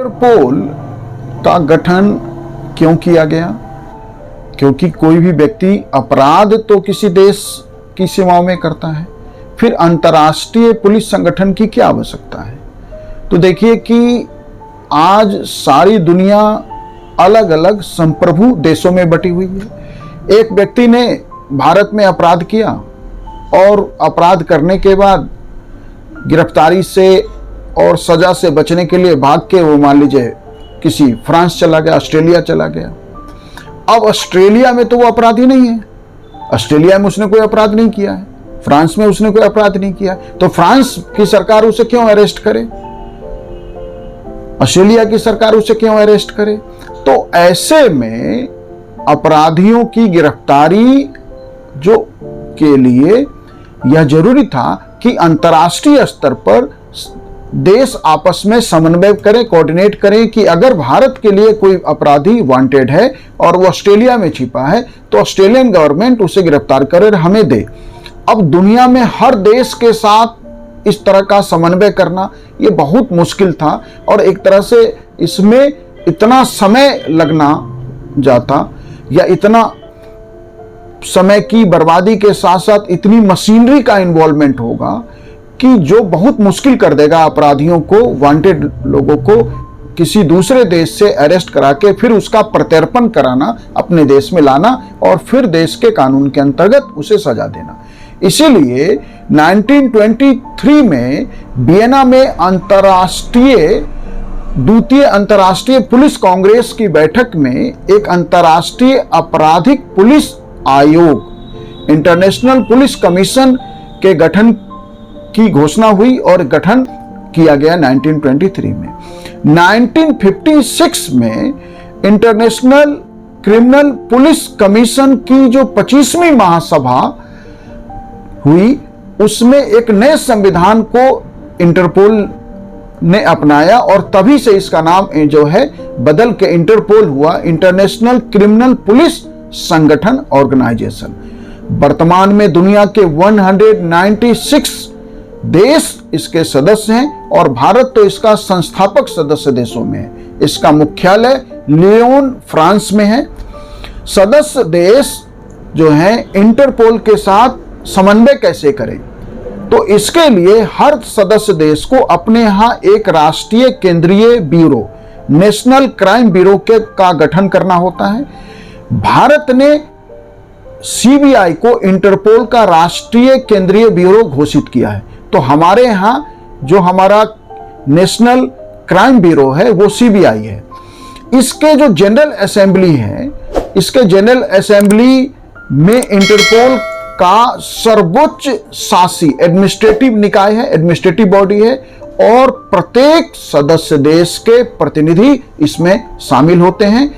Interpole का गठन क्यों किया गया? क्योंकि कोई भी व्यक्ति अपराध तो किसी देश की सीमाओं में करता है, फिर अंतर्राष्ट्रीय पुलिस संगठन की क्या आवश्यकता है? तो देखिए कि आज सारी दुनिया अलग अलग संप्रभु देशों में बटी हुई है। एक व्यक्ति ने भारत में अपराध किया और अपराध करने के बाद गिरफ्तारी से और सजा से बचने के लिए भाग के वो मान लीजिए किसी फ्रांस चला गया, ऑस्ट्रेलिया चला गया। अब ऑस्ट्रेलिया में तो वो अपराधी नहीं है, ऑस्ट्रेलिया में उसने कोई अपराध नहीं किया है, फ्रांस में उसने कोई अपराध नहीं किया, तो फ्रांस की सरकार उसे क्यों अरेस्ट करे, ऑस्ट्रेलिया की सरकार उसे क्यों अरेस्ट करे? तो ऐसे में अपराधियों की गिरफ्तारी जो के लिए यह जरूरी था कि अंतर्राष्ट्रीय स्तर पर देश आपस में समन्वय करें, कोऑर्डिनेट करें कि अगर भारत के लिए कोई अपराधी वांटेड है और वो ऑस्ट्रेलिया में छिपा है तो ऑस्ट्रेलियन गवर्नमेंट उसे गिरफ्तार करे और हमें दे। अब दुनिया में हर देश के साथ इस तरह का समन्वय करना ये बहुत मुश्किल था और एक तरह से इसमें इतना समय लगना जाता या इतना समय की बर्बादी के साथ साथ इतनी मशीनरी का इन्वॉल्वमेंट होगा कि जो बहुत मुश्किल कर देगा अपराधियों को, वांटेड लोगों को किसी दूसरे देश से अरेस्ट करा के फिर उसका प्रत्यर्पण कराना, अपने देश में लाना और फिर देश के कानून के अंतर्गत उसे सजा देना। इसीलिए 1923 में वियना में द्वितीय अंतर्राष्ट्रीय पुलिस कांग्रेस की बैठक में एक अंतर्राष्ट्रीय आपराधिक पुलिस आयोग, इंटरनेशनल पुलिस कमीशन के गठन की घोषणा हुई और गठन किया गया 1923 में। 1956 में इंटरनेशनल क्रिमिनल पुलिस कमीशन की जो 25वीं महासभा हुई उसमें एक नए संविधान को इंटरपोल ने अपनाया और तभी से इसका नाम जो है बदल के इंटरपोल हुआ, इंटरनेशनल क्रिमिनल पुलिस संगठन ऑर्गेनाइजेशन। वर्तमान में दुनिया के 196 देश इसके सदस्य हैं और भारत तो इसका संस्थापक सदस्य देशों में है। इसका मुख्यालय लियोन फ्रांस में है। सदस्य देश जो हैं इंटरपोल के साथ समन्वय कैसे करें, तो इसके लिए हर सदस्य देश को अपने यहाँ एक राष्ट्रीय केंद्रीय ब्यूरो, नेशनल क्राइम ब्यूरो का गठन करना होता है। भारत ने सीबीआई को इंटरपोल का राष्ट्रीय केंद्रीय ब्यूरो घोषित किया है, तो हमारे यहाँ जो हमारा नेशनल क्राइम ब्यूरो है वो सीबीआई है। इसके जो जनरल असेंबली है, इसके जनरल असेंबली में इंटरपोल का सर्वोच्च शासी एडमिनिस्ट्रेटिव निकाय है, एडमिनिस्ट्रेटिव बॉडी है और प्रत्येक सदस्य देश के प्रतिनिधि इसमें शामिल होते हैं।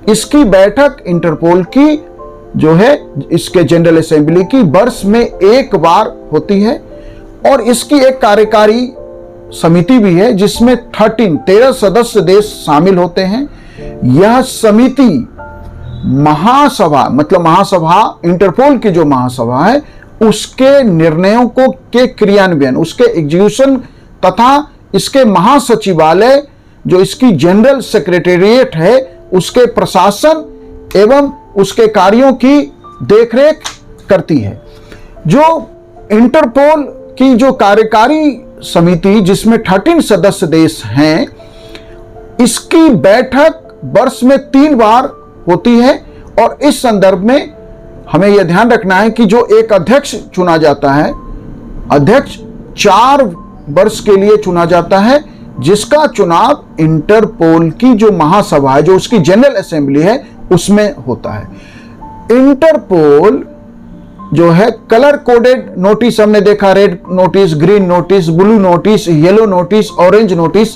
इसकी बैठक इंटरपोल की जो है इसके जनरल असेंबली की वर्ष में एक बार होती है और इसकी एक कार्यकारी समिति भी है जिसमें 13 सदस्य देश शामिल होते हैं। यह समिति महासभा, मतलब महासभा इंटरपोल की जो महासभा है उसके निर्णयों को के क्रियान्वयन, उसके एग्जीक्यूशन तथा इसके महासचिवालय जो इसकी जनरल सेक्रेटेरिएट है उसके प्रशासन एवं उसके कार्यों की देखरेख करती है। जो इंटरपोल की जो कार्यकारी समिति जिसमें 13 सदस्य देश हैं, इसकी बैठक वर्ष में 3 बार होती है और इस संदर्भ में हमें यह ध्यान रखना है कि जो एक अध्यक्ष चुना जाता है, अध्यक्ष 4 वर्ष के लिए चुना जाता है, जिसका चुनाव इंटरपोल की जो महासभा है, जो उसकी जनरल असेंबली है, उसमें होता है। इंटरपोल जो है कलर कोडेड नोटिस हमने देखा, red notice, green notice, blue notice, yellow notice, orange notice,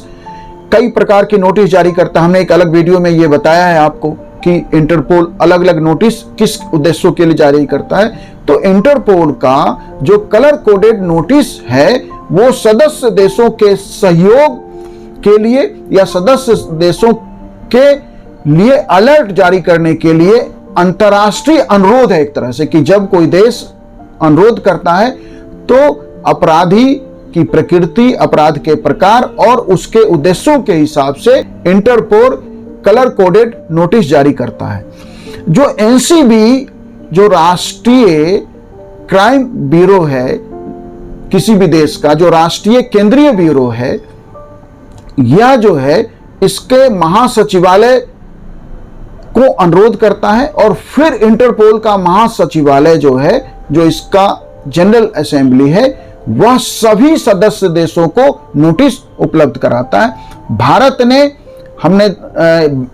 कई प्रकार की नोटिस जारी करता है। हमने एक अलग वीडियो में यह बताया है आपको कि इंटरपोल अलग अलग नोटिस किस उद्देश्यों के लिए जारी करता है। तो इंटरपोल का जो कलर कोडेड नोटिस है वो सदस्य देशों के सहयोग के लिए या सदस्य देशों के लिए अलर्ट जारी करने के लिए अंतर्राष्ट्रीय अनुरोध है एक तरह से, कि जब कोई देश अनुरोध करता है तो अपराधी की प्रकृति, अपराध के प्रकार और उसके उद्देश्यों के हिसाब से इंटरपोल कलर कोडेड नोटिस जारी करता है। जो एनसीबी, जो राष्ट्रीय क्राइम ब्यूरो है किसी भी देश का, जो राष्ट्रीय केंद्रीय ब्यूरो है, यह जो है इसके महासचिवालय को अनुरोध करता है और फिर इंटरपोल का महासचिवालय जो है, जो इसका जनरल असेंबली है, वह सभी सदस्य देशों को नोटिस उपलब्ध कराता है। भारत ने, हमने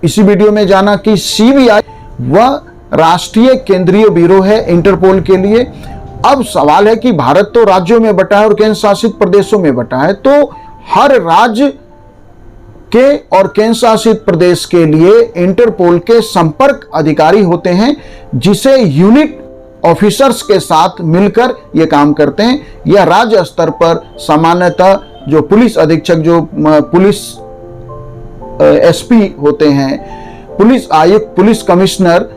इसी वीडियो में जाना कि सीबीआई वह राष्ट्रीय केंद्रीय ब्यूरो है इंटरपोल के लिए। अब सवाल है कि भारत तो राज्यों में बटा है और केंद्र शासित प्रदेशों में बटा है, तो हर राज्य के और केंद्र शासित प्रदेश के लिए इंटरपोल के संपर्क अधिकारी होते हैं, जिसे यूनिट ऑफिसर्स के साथ मिलकर ये काम करते हैं। यह राज्य स्तर पर सामान्यतः जो पुलिस अधीक्षक, जो पुलिस एसपी होते हैं, पुलिस आयुक्त, पुलिस कमिश्नर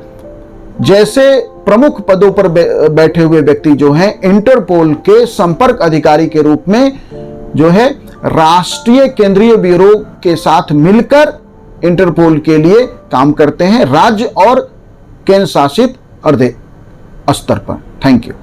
जैसे प्रमुख पदों पर बैठे हुए व्यक्ति जो हैं, इंटरपोल के संपर्क अधिकारी के रूप में जो है राष्ट्रीय केंद्रीय ब्यूरो के साथ मिलकर इंटरपोल के लिए काम करते हैं, राज्य और केंद्र शासित स्तर पर। Thank you.